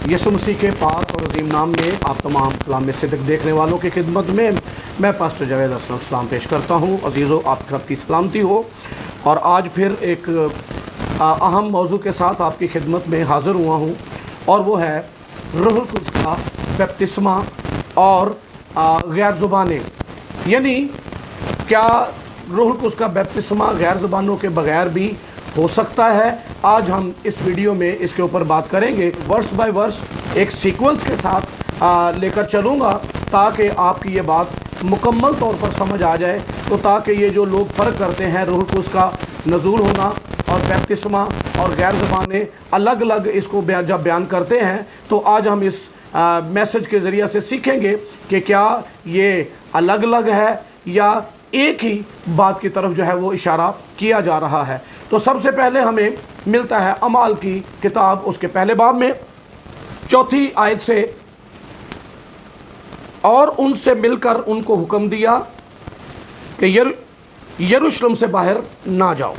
यीशु मसीह के पाक और अजीम नाम में आप तमाम कलाम सिद्दीक़ देखने वालों की खिदमत में मैं पास्टर जावेद असलम सलाम पेश करता हूँ। अजीज़ों, आप सबकी सलामती हो। और आज फिर एक अहम मौजू के साथ आपकी खिदमत में हाज़िर हुआ हूँ, और वो है रूहुल कुद्स का बपतिस्मा और गैर ज़ुबानें। यानी क्या रूहुल कुद्स का बपतिस्मा गैर ज़ुबानों के बगैर भी हो सकता है? आज हम इस वीडियो में इसके ऊपर बात करेंगे। वर्स बाय वर्स एक सीक्वेंस के साथ लेकर चलूँगा ताकि आपकी ये बात मुकम्मल तौर पर समझ आ जाए, तो ताकि ये जो लोग फ़र्क करते हैं रूहुल कुद्स का नज़ूल होना और बपतिस्मा और गैर ज़बानें अलग अलग इसको जब बयान करते हैं, तो आज हम इस मैसेज के ज़रिए से सीखेंगे कि क्या ये अलग अलग है या एक ही बात की तरफ जो है वो इशारा किया जा रहा है। तो सबसे पहले हमें मिलता है अमाल की किताब, उसके पहले बाब में 4 आयत से, और उनसे मिलकर उनको हुक्म दिया कि यरूशलेम से बाहर ना जाओ,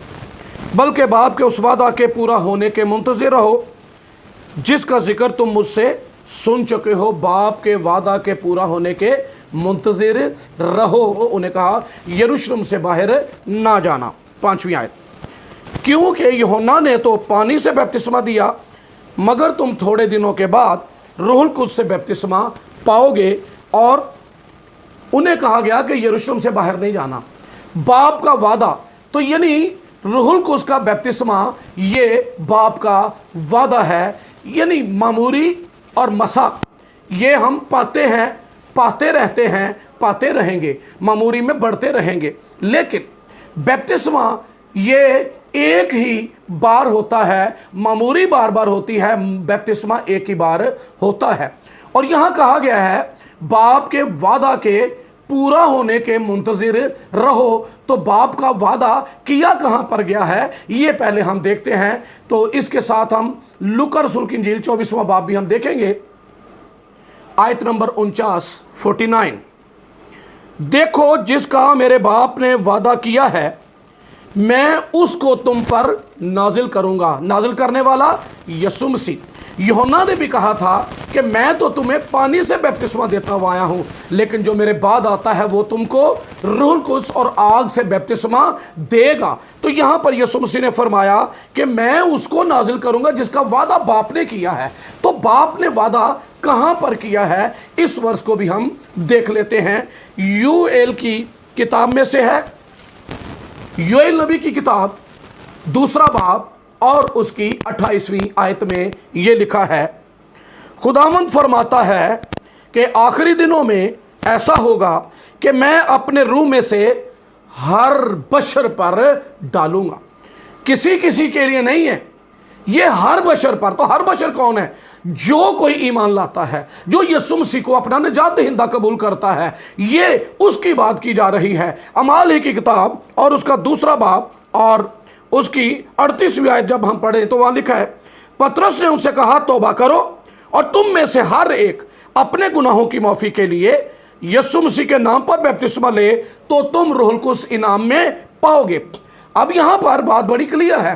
बल्कि बाप के उस वादा के पूरा होने के मुंतज़िर रहो जिसका जिक्र तुम मुझसे सुन चुके हो। बाप के वादा के पूरा होने के मुंतज़िर रहो। उन्हें कहा यरूशलेम से बाहर ना जाना। 5वीं आयत, क्योंकि यूहन्ना ने तो पानी से बपतिस्मा दिया, मगर तुम थोड़े दिनों के बाद रूहुल कुद्स से बपतिस्मा पाओगे। और उन्हें कहा गया कि यरूशलेम से बाहर नहीं जाना। बाप का वादा, तो यानी रूहुल कुद्स का बपतिस्मा ये बाप का वादा है। यानी मामूरी और मसा ये हम पाते हैं, पाते रहते हैं, पाते रहेंगे, मामूरी में बढ़ते रहेंगे। लेकिन बपतिस्मा ये एक ही बार होता है, मामूरी बार बार होती है, बपतिस्मा एक ही बार होता है। और यहाँ कहा गया है बाप के वादा के पूरा होने के मुंतज़िर रहो। तो बाप का वादा किया कहाँ पर गया है, ये पहले हम देखते हैं। तो इसके साथ हम लूका रसूल की इंजील 24वां बाब भी हम देखेंगे। आयत नंबर 49 देखो, जिसका मेरे बाप ने वादा किया है मैं उसको तुम पर नाजिल करूंगा। नाजिल करने वाला यीशु मसीह। यूहन्ना ने भी कहा था कि मैं तो तुम्हें पानी से बपतिस्मा देता हुआ आया हूं, लेकिन जो मेरे बाद आता है वो तुमको रूहुल कुद्स और आग से बपतिस्मा देगा। तो यहां पर यीशु मसीह ने फरमाया कि मैं उसको नाजिल करूंगा जिसका वादा बाप ने किया है। तो बाप ने वादा कहां पर किया है, इस वर्ष को भी हम देख लेते हैं। यूएल की किताब में से है, योएल नबी की किताब 2 बाब और उसकी 28वीं आयत में ये लिखा है, खुदावंद फरमाता है कि आखिरी दिनों में ऐसा होगा कि मैं अपने रूह में से हर बशर पर डालूंगा। किसी किसी के लिए नहीं है, ये हर बशर पर। तो हर बशर कौन है? जो कोई ईमान लाता है, जो यीशु मसीह को अपना निजात दहिंदा कबूल करता है, ये उसकी बात की जा रही है। अमाल की किताब और उसका 2 बाब और उसकी 38वीं आयत जब हम पढ़ें तो वहाँ लिखा है, पतरस ने उनसे कहा तौबा करो और तुम में से हर एक अपने गुनाहों की माफ़ी के लिए यीशु मसीह के नाम पर बपतिस्मा ले, तो तुम रूहुल कुद्स इनाम में पाओगे। अब यहाँ पर बात बड़ी क्लियर है।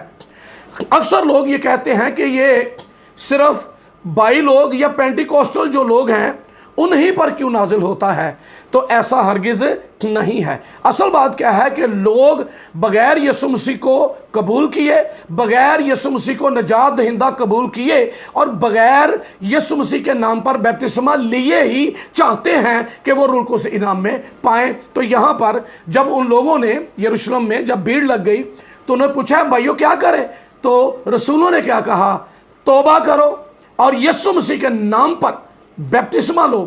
अक्सर लोग ये कहते हैं कि ये सिर्फ बाई लोग या पेंटिकोस्टल जो लोग हैं उन्हीं पर क्यों नाजिल होता है। तो ऐसा हरगिज़ नहीं है। असल बात क्या है कि लोग बगैर यीशु मसीह को कबूल किए, बगैर यीशु मसीह को निजात दहिंदा कबूल किए और बगैर यीशु मसीह के नाम पर बपतिस्मा लिए ही चाहते हैं कि वो रूहुल कुद्स इनाम में पाएँ। तो यहाँ पर जब उन लोगों ने यरूशलेम में जब भीड़ लग गई तो उन्होंने पूछा भाइयों क्या करें? तो रसूलों ने क्या कहा? तौबा करो और यीशु मसीह के नाम पर बपतिस्मा लो,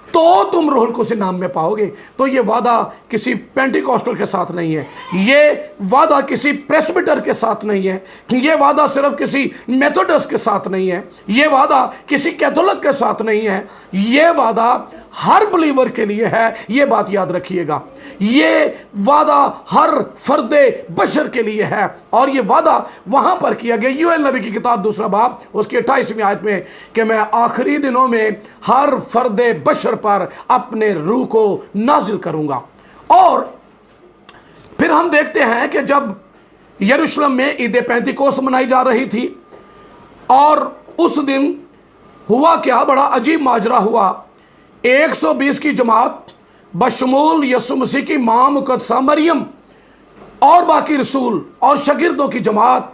तो तुम रूहुल कुद्स इनाम में पाओगे। तो ये वादा किसी पेंटिकोस्टल के साथ नहीं है, ये वादा किसी प्रेस्बिटर के साथ नहीं है, ये वादा सिर्फ किसी मेथोडिस्ट के साथ नहीं है, ये वादा किसी कैथोलिक के साथ नहीं है, ये वादा हर बिलीवर के लिए है। ये बात याद रखिएगा, ये वादा हर फर्दे बशर के लिए है। और ये वादा वहां पर किया गया यूएल नबी की किताब 2 बाब उसकी 28वीं आयत में कि मैं आखिरी दिनों में हर फर्दे बशर पर अपने रूह को नाजिल करूंगा। और फिर हम देखते हैं कि जब यरूशलेम में ईद पेंतिकोस्त मनाई जा रही थी और उस दिन हुआ क्या, बड़ा अजीब माजरा हुआ। 120 की जमात बशमूल यसु मसीह की मां मुकद्दसा मरियम और बाकी रसूल और शागिर्दों की जमात,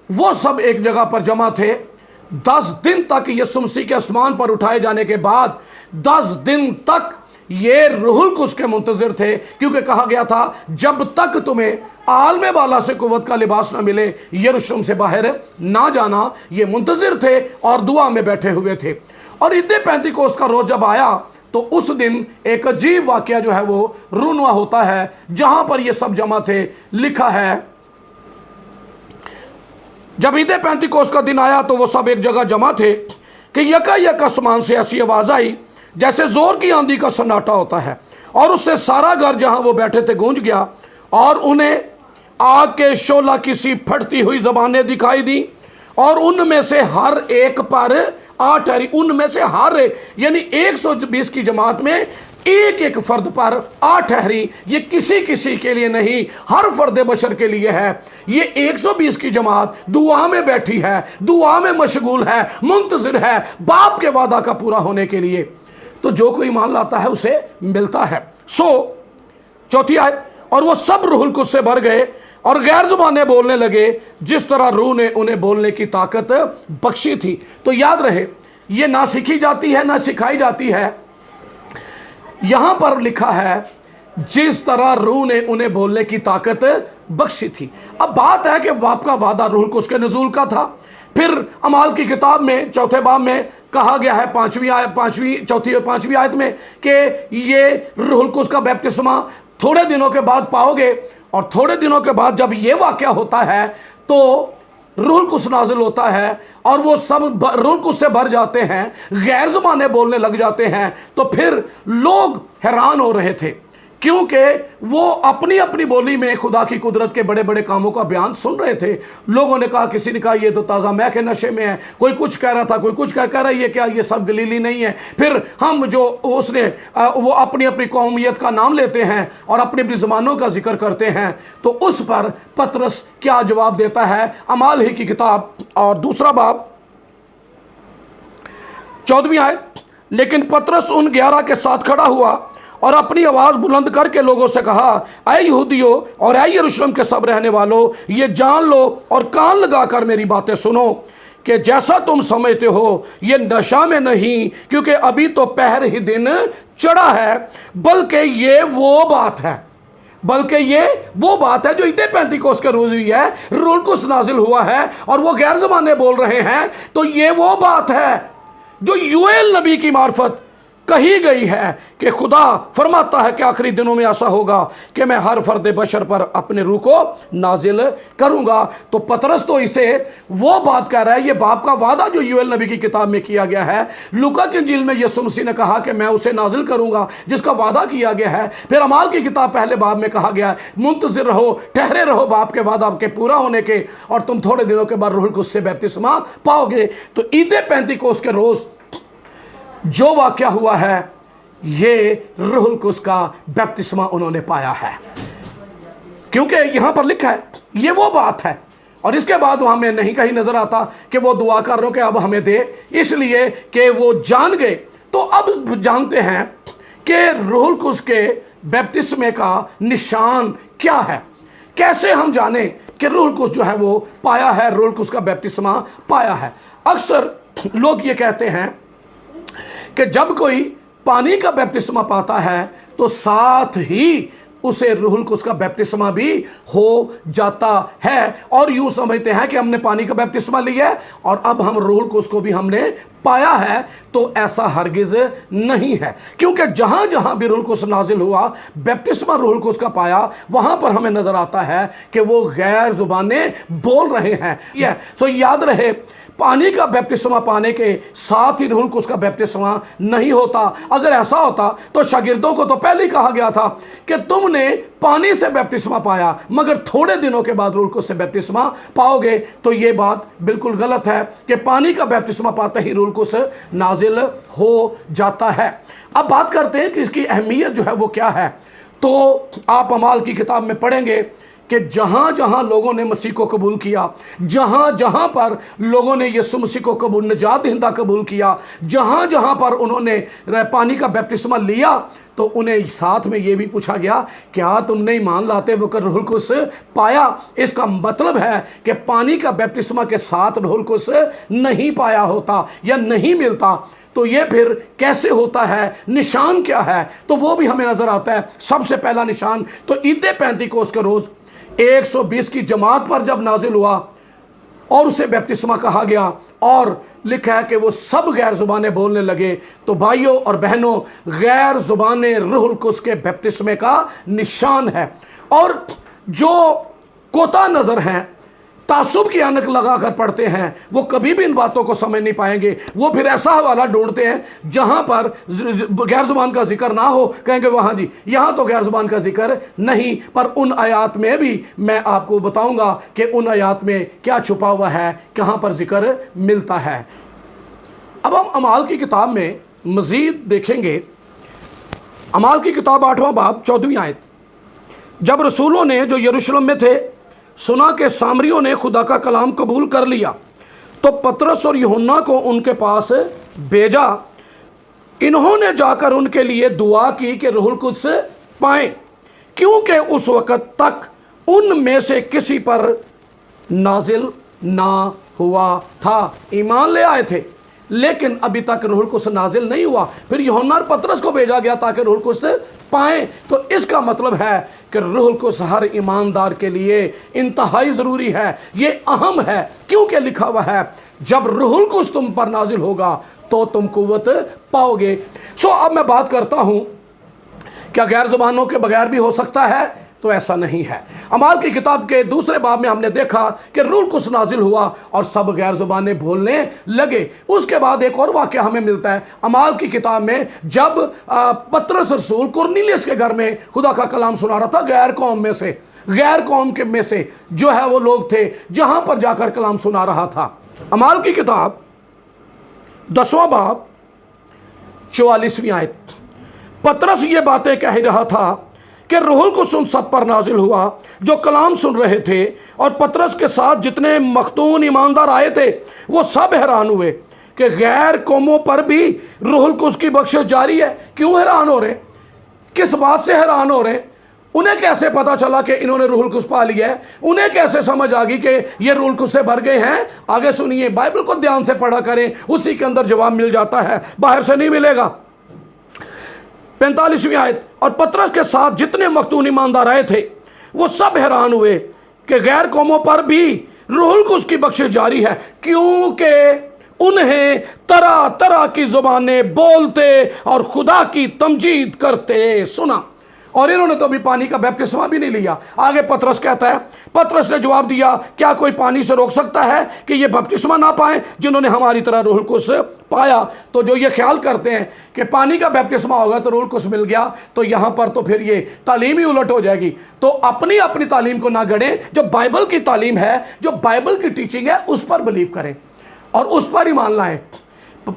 वो सब एक जगह पर जमा थे। 10 दिन तक यसु मसीह के आसमान पर उठाए जाने के बाद 10 दिन तक ये रूहुल कुद्स के मुंतजिर थे, क्योंकि कहा गया था जब तक तुम्हें आलमे बाला से कुव्वत का लिबास ना मिले यरूशलेम से बाहर ना जाना। ये मुंतजिर थे और दुआ में बैठे हुए थे। और ईद पेंतिकोस्त का रोज जब आया तो उस दिन एक अजीब वाकया जो है वो रूनुमा होता है, जहां पर ये सब जमा थे। लिखा है जब ईद पेंतिकोस्त का दिन आया तो वो सब एक जगह जमा थे कि यकायक आसमान से ऐसी आवाज आई जैसे जोर की आंधी का सन्नाटा होता है, और उससे सारा घर जहां वो बैठे थे गूंज गया, और उन्हें आग के शोला की सी फटती हुई जबानें दिखाई दी, और उनमें से हर एक पर 8 ठहरी। उनमें से हर एक, यानी 120 की जमात में एक एक फर्द पर 8 ठहरी। ये किसी किसी के लिए नहीं, हर फर्द बशर के लिए है। ये 120 की जमात दुआ में बैठी है, दुआ में मशगूल है, मुंतजिर है बाप के वादा का पूरा होने के लिए। तो जो कोई ईमान लाता है उसे मिलता है। चौथी आयत, और वो सब रूहुल कुद्स से भर गए और गैर जुबानें बोलने लगे जिस तरह रूह ने उन्हें बोलने की ताकत बख्शी थी। तो याद रहे, ये ना सीखी जाती है ना सिखाई जाती है। यहां पर लिखा है जिस तरह रूह ने उन्हें बोलने की ताकत बख्शी थी। अब बात है कि बाप का वादा रूहुल कुद्स के नज़ूल का था। फिर अमाल की किताब में चौथे बाब में कहा गया है चौथी और पांचवी आयत में कि ये रूहुल कुद्स का बपतिस्मा थोड़े दिनों के बाद पाओगे। और थोड़े दिनों के बाद जब ये वाकया होता है तो रूहुल कुद्स नाजिल होता है और वो सब रूहुल कुद्स से भर जाते हैं, गैर ज़ुबानें बोलने लग जाते हैं। तो फिर लोग हैरान हो रहे थे, क्योंकि वो अपनी अपनी बोली में खुदा की कुदरत के बड़े बड़े कामों का बयान सुन रहे थे। लोगों ने कहा, किसी ने कहा ये तो ताज़ा मैं के नशे में है, कोई कुछ कह रहा था, कोई कुछ कह रहा है ये क्या, ये सब गलीली नहीं है। फिर हम जो उसने वो अपनी अपनी कौमियत का नाम लेते हैं और अपनी अपनी ज़बानों का जिक्र करते हैं। तो उस पर पतरस क्या जवाब देता है, अमाल ही की किताब और दूसरा बाब 14वीं आयत, लेकिन पतरस उन 11 के साथ खड़ा हुआ और अपनी आवाज़ बुलंद करके लोगों से कहा, ऐ यहूदियों और ऐ यरूशलेम के सब रहने वालों, ये जान लो और कान लगाकर मेरी बातें सुनो कि जैसा तुम समझते हो ये नशा में नहीं, क्योंकि अभी तो पहर ही दिन चढ़ा है, बल्कि ये वो बात है जो ईद पेंतिकोस्त के रोज़ हुई है। रूहुल कुद्स नाजिल हुआ है और वो गैर ज़बानें बोल रहे हैं। तो ये वो बात है जो यूएल नबी की मार्फत कही गई है कि खुदा फरमाता है कि आखिरी दिनों में ऐसा होगा कि मैं हर फर्द बशर पर अपने रूह को नाजिल करूंगा। तो पतरस तो इसे वो बात कह रहा है, ये बाप का वादा जो यूएल नबी की किताब में किया गया है। लूका की इंजील में यीशु मसीह ने कहा कि मैं उसे नाजिल करूंगा जिसका वादा किया गया है। फिर अमाल की किताब पहले बाब में कहा गया है, मुंतजिर रहो, ठहरे रहो बाप के वादा के पूरा होने के, और तुम थोड़े दिनों के बाद रूहुल कुद्स से बपतिस्मा पाओगे। तो ईद पेंतिकोस्त के रोज़ जो वाकया हुआ है, ये रूहुल कुद्स का बपतिस्मा उन्होंने पाया है, क्योंकि यहां पर लिखा है ये वो बात है। और इसके बाद हमें नहीं कहीं नजर आता कि वो दुआ कर रहे हो कि अब हमें दे, इसलिए कि वो जान गए। तो अब जानते हैं कि रूहुल कुद्स के बपतिस्मे का निशान क्या है, कैसे हम जाने कि रूहुल कुद्स जो है वो पाया है, रूहुल कुद्स का बपतिस्मा पाया है। अक्सर लोग ये कहते हैं कि जब कोई पानी का बपतिस्मा पाता है तो साथ ही उसे रूहुल कुद्स का बपतिस्मा भी हो जाता है, और यूं समझते हैं कि हमने पानी का बपतिस्मा लिया है और अब हम रूहुल कुद्स को भी हमने पाया है। तो ऐसा हरगिज नहीं है, क्योंकि जहां जहां भी रूहुल कुद्स नाजिल हुआ, बपतिस्मा रूहुल कुद्स का पाया, वहां पर हमें नजर आता है कि वो गैर जुबानें बोल रहे हैं। सो याद रहे, पानी का बपतिस्मा पाने के साथ ही रूहुल कुद्स का बपतिस्मा नहीं होता। अगर ऐसा होता तो शागिर्दों को तो पहले ही कहा गया था कि तुमने पानी से बपतिस्मा पाया, मगर थोड़े दिनों के बाद रूहुल कुद्स से बपतिस्मा पाओगे। तो ये बात बिल्कुल गलत है कि पानी का बपतिस्मा पाते ही रूहुल कुद्स नाजिल हो जाता है। अब बात करते हैं कि इसकी अहमियत जो है वो क्या है। तो आप अमाल की किताब में पढ़ेंगे कि जहाँ जहाँ लोगों ने मसीह को कबूल किया, जहाँ जहाँ पर लोगों ने यीशु मसीह को कबूल निजात दहिंदा कबूल किया, जहाँ जहाँ पर उन्होंने पानी का बपतिस्मा लिया, तो उन्हें साथ में ये भी पूछा गया, क्या तुमने ईमान लाते वक्त रूहुल कुद्स पाया? इसका मतलब है कि पानी का बपतिस्मा के साथ रूहुल कुद्स नहीं पाया होता या नहीं मिलता। तो ये फिर कैसे होता है, निशान क्या है? तो वो भी हमें नज़र आता है। सबसे पहला निशान तो ईद पेंतीकोस्त के रोज़ 120 की जमात पर जब नाजिल हुआ और उसे बपतिस्मा कहा गया और लिखा है कि वो सब गैर ज़ुबानें बोलने लगे। तो भाइयों और बहनों, गैर ज़ुबानें रूहुल कुद्स के बपतिस्मे का निशान है। और जो कोता नज़र हैं, तासुब की आनक लगा कर पढ़ते हैं, वो कभी भी इन बातों को समझ नहीं पाएंगे। वो फिर ऐसा हवाला ढूंढते हैं जहाँ पर गैर ज़ुबान का जिक्र ना हो, कहेंगे वहाँ जी यहाँ तो गैर ज़ुबान का जिक्र नहीं। पर उन आयात में भी मैं आपको बताऊँगा कि उन आयात में क्या छुपा हुआ है, कहाँ पर जिक्र मिलता है। अब हम अमाल की किताब में मज़ीद देखेंगे। अमाल की किताब 8वां बाब 14वीं आयत। जब रसूलों ने जो यरूशलेम में थे सुना कि सामरियों ने खुदा का कलाम कबूल कर लिया, तो पतरस और यूहन्ना को उनके पास भेजा। इन्होंने जाकर उनके लिए दुआ की कि रूहुल कुद्स पाएं, क्योंकि उस वक़्त तक उनमें से किसी पर नाजिल ना हुआ था। ईमान ले आए थे लेकिन अभी तक रूहुल कुद्स नाजिल नहीं हुआ। फिर यूहन्ना और पतरस को भेजा गया ताकि रूहुल कुद्स पाएं। तो इसका मतलब है कि रूहुल कुद्स हर ईमानदार के लिए इंतहाई ज़रूरी है, ये अहम है, क्योंकि लिखा हुआ है जब रूहुल कुद्स तुम पर नाजिल होगा तो तुम कुव्वत पाओगे। अब मैं बात करता हूँ, क्या गैर ज़ुबानों के बगैर भी हो सकता है? तो ऐसा नहीं है। अमाल की किताब के दूसरे बाब में हमने देखा कि रूहुल कुद्स नाजिल हुआ और सब गैर ज़ुबानें बोलने लगे। उसके बाद एक और वाक़या हमें मिलता है अमाल की किताब में, जब पतरस रसूल कुरनेलियस के घर में खुदा का कलाम सुना रहा था। गैर कौम में से जो है वो लोग थे जहाँ पर जाकर कलाम सुना रहा था। अमाल की किताब 10वां बाब 44वीं आयत। पतरस ये बातें कह रहा था कि रूहुल कुद्स उन सब पर नाजिल हुआ जो कलाम सुन रहे थे, और पतरस के साथ जितने मख्तून ईमानदार आए थे वो सब हैरान हुए कि गैर कौमों पर भी रूहुल कुद्स की बख्शिश जारी है। क्यों हैरान हो रहे? किस बात से हैरान हो रहे? उन्हें कैसे पता चला कि इन्होंने रूहुल कुद्स पा लिया है? उन्हें कैसे समझ आ गई कि ये रूहुल कुद्स से भर गए हैं? आगे सुनिए, बाइबल को ध्यान से पढ़ा करें, उसी के अंदर जवाब मिल जाता है, बाहर से नहीं मिलेगा। 45वीं आयत। और पतरस के साथ जितने मख्तून ईमानदार आए थे वो सब हैरान हुए कि गैर कौमों पर भी रूहुल कुद्स की बख्शिश जारी है, क्योंकि उन्हें तरह तरह की ज़ुबानें बोलते और खुदा की तमजीद करते सुना। और इन्होंने तो अभी पानी का बपतिस्मा भी नहीं लिया। आगे पतरस कहता है, पतरस ने जवाब दिया, क्या कोई पानी से रोक सकता है कि ये बपतिस्मा ना पाएं जिन्होंने हमारी तरह रूहुल कुद्स पाया? तो जो ये ख्याल करते हैं कि पानी का बपतिस्मा होगा तो रूहुल कुद्स मिल गया, तो यहाँ पर तो फिर ये तालीम ही उलट हो जाएगी। तो अपनी अपनी तालीम को ना गढ़ें, जो बाइबल की तालीम है, जो बाइबल की टीचिंग है, उस पर बिलीव करें और उस पर ईमान लाएं।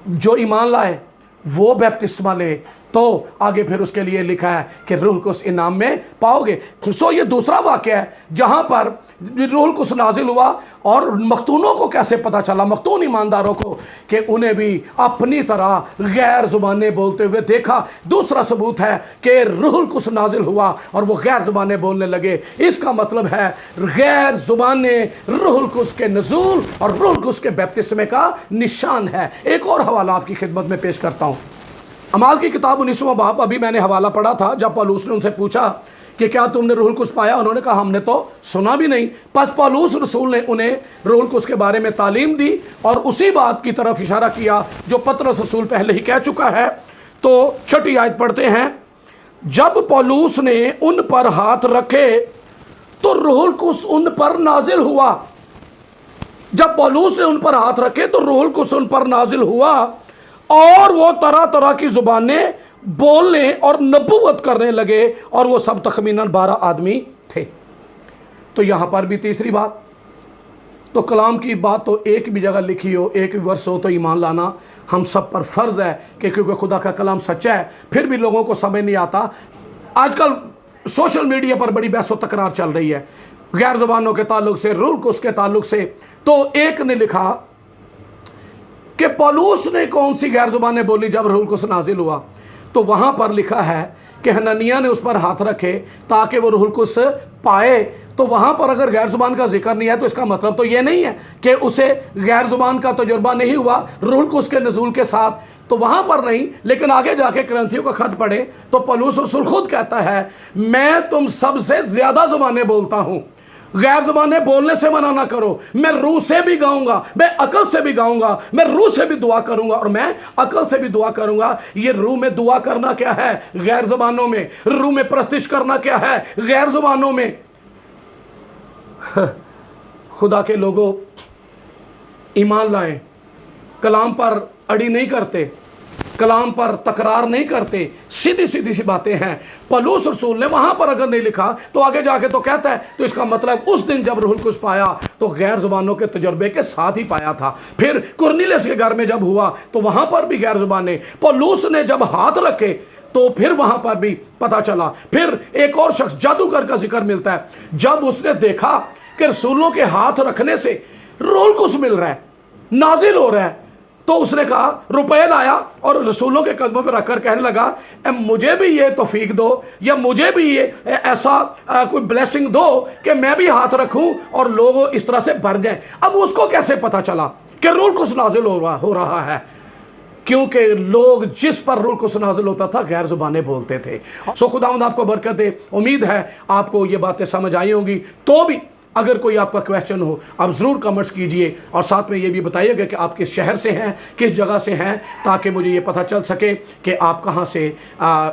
जो ईमान लाए वो बपतिस्मा ले, तो आगे फिर उसके लिए लिखा है कि रूहुल कुद्स इनाम में पाओगे। ये दूसरा वाक़या है जहाँ पर रूहुल कुद्स नाजिल हुआ और मख्तूनों को कैसे पता चला, मख्तून ईमानदारों को, कि उन्हें भी अपनी तरह गैर ज़ुबानें बोलते हुए देखा। दूसरा सबूत है कि रूहुल कुद्स नाजिल हुआ और वो गैर ज़ुबानें बोलने लगे। इसका मतलब है गैर ज़ुबानें रूहुल कुद्स के नज़ूल और रूहुल कुद्स के बपतिस्मे का निशान है। एक और हवाला आपकी खिदमत में पेश करता हूँ। अमाल की किताब 19वां बाब, अभी मैंने हवाला पढ़ा था जब पौलुस ने उनसे पूछा कि क्या तुमने रूहुल कुद्स पाया? उन्होंने कहा हमने तो सुना भी नहीं। बस पौलुस रसूल ने उन्हें रूहुल कुद्स के बारे में तालीम दी और उसी बात की तरफ इशारा किया जो पतरस रसूल पहले ही कह चुका है। तो 6ठी आयत पढ़ते हैं। जब पौलुस ने उन पर हाथ रखे तो रूहुल कुद्स उन पर नाजिल हुआ। जब पौलुस ने उन पर हाथ रखे तो रूहुल कुद्स उन पर नाजिल हुआ और वो तरह तरह की ज़ुबानें बोलने और नबूवत करने लगे, और वो सब तखमीनन 12 आदमी थे। तो यहाँ पर भी तीसरी बात, तो कलाम की बात तो एक भी जगह लिखी हो, एक भी वर्ष हो, तो ईमान लाना हम सब पर फ़र्ज़ है कि क्योंकि खुदा का कलाम सच्चा है। फिर भी लोगों को समझ नहीं आता। आजकल सोशल मीडिया पर बड़ी बहस व तकरार चल रही है। गैर ज़ुबानों के ताल्लुक से, रूह कुद्स के ताल्लुक से। तो एक ने लिखा कि पौलुस ने कौन सी गैर ज़ुबानें बोली जब रूह कुद्स नाजिल हुआ? तो वहाँ पर लिखा है कि हननिया ने उस पर हाथ रखे ताकि वो रूह कुद्स पाए। तो वहाँ पर अगर गैर ज़ुबान का जिक्र नहीं है तो इसका मतलब तो ये नहीं है कि उसे गैर ज़ुबान का तजुर्बा नहीं हुआ रूह कुद्स के नज़ूल के साथ, तो वहाँ पर नहीं। लेकिन आगे जाके करंथियों का खत पढ़े तो पौलुस रसूल खुद कहता है, मैं तुम सबसे ज़्यादा ज़ुबानें बोलता हूँ, गैर ज़ुबानें बोलने से मना ना करो, मैं रूह से भी गाऊंगा, मैं अकल से भी गाऊंगा, मैं रूह से भी दुआ करूंगा और मैं अकल से भी दुआ करूंगा। ये रूह में दुआ करना क्या है? गैर ज़ुबानों में। रूह में प्रस्तिश करना क्या है? गैर ज़ुबानों में। खुदा के लोगों, ईमान लाएं, कलाम पर अड़ी नहीं करते, कलाम पर तकरार नहीं करते, सीधी सीधी सी बातें हैं। पौलुस रसूल ने वहां पर अगर नहीं लिखा तो आगे जाके तो कहता है, तो इसका मतलब उस दिन जब रूह कुद्स पाया तो गैर ज़ुबानों के तजर्बे के साथ ही पाया था। फिर कुरनेलियुस के घर में जब हुआ तो वहां पर भी गैर ज़ुबानें, पौलुस ने जब हाथ रखे तो फिर वहां पर भी पता चला। फिर एक और शख्स जादूगर का जिक्र मिलता है, जब उसने देखा कि रसूलों के हाथ रखने से रूह कुद्स मिल रहा है, नाजिल हो रहा है, तो उसने कहा, रुपये लाया और रसूलों के कदमों पर रखकर कहने लगा, मुझे भी ये तौफीक दो, या मुझे भी ये ऐसा कोई ब्लेसिंग दो कि मैं भी हाथ रखूं और लोग इस तरह से भर जाएं। अब उसको कैसे पता चला कि रूह कुद्स नाजिल हो रहा है? क्योंकि लोग जिस पर रूह कुद्स नाजिल होता था गैर ज़ुबानें बोलते थे। सो खुदावंद आपको बरकत दे। उम्मीद है आपको ये बातें समझ आई होंगी। तो भी अगर कोई आपका क्वेश्चन हो आप ज़रूर कमेंट्स कीजिए और साथ में ये भी बताइएगा कि आप किस शहर से हैं, किस जगह से हैं, ताकि मुझे ये पता चल सके कि आप कहाँ से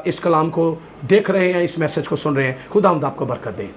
इस कलाम को देख रहे हैं, इस मैसेज को सुन रहे हैं। खुदावंद आपको बरकत दे।